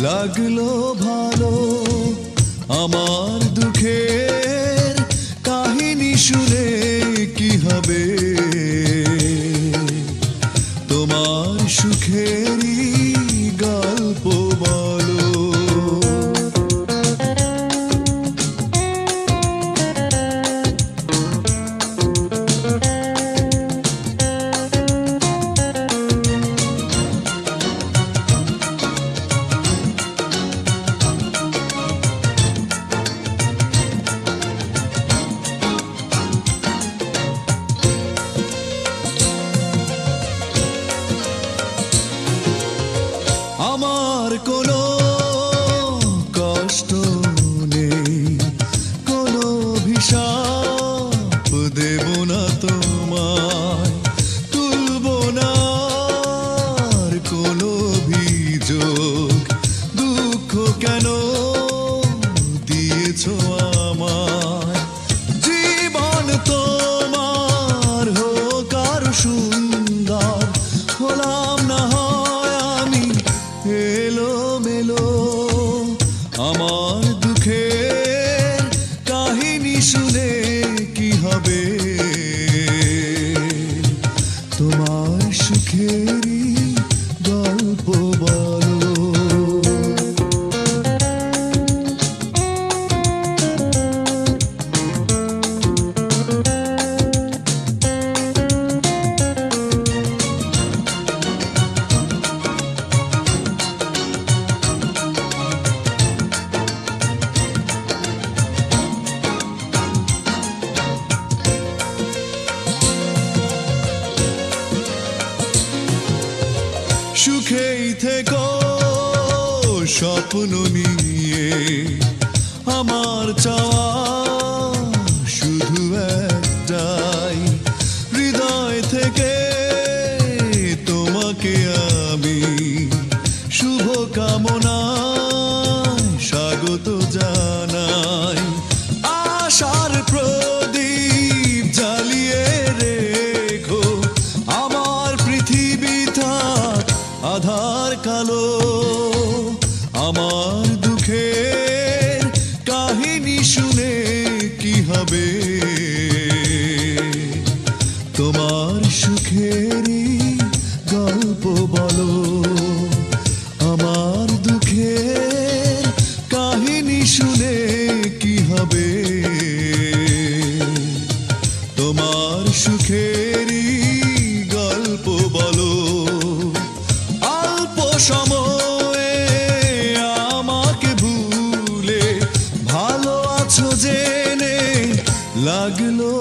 লাগলো ভালো আমার দুঃখের কাহিনী শুনে কি হবে তোমার সুখেরই গল্প বলো আমার কোনো কষ্ট নেই কোনো অভিশাপ দেব না তোমায় তুলব না আর কোনো অভিযোগ দুঃখ কেন দিয়েছ আমায় জীবন তোমার হোক আর সুন্দর হলাম না এলো মেলো আমার দুঃখের কাহিনী শুনে কি হবে তোমার সুখেরই গল্প বলো সুখেই থেকো স্বপ্ন নিয়ে আমার চাওয়া শুধু একটাই হৃদয় থেকে তোমাকে আমি শুভ কামনায় স্বাগত জানাই আশার প্রদীপ জ্বালিয়ে রেখো আমার পৃথিবী থাক আধার কালো আমার দুঃখের কাহিনী শুনে কি হবে তোমার সুখেরই গল্প বলো আমার দুঃখের কাহিনী শুনে কি হবে তোমার সুখেরই গল্প বলো সময়ে আমাকে ভুলে ভালো আছো জেনে লাগলো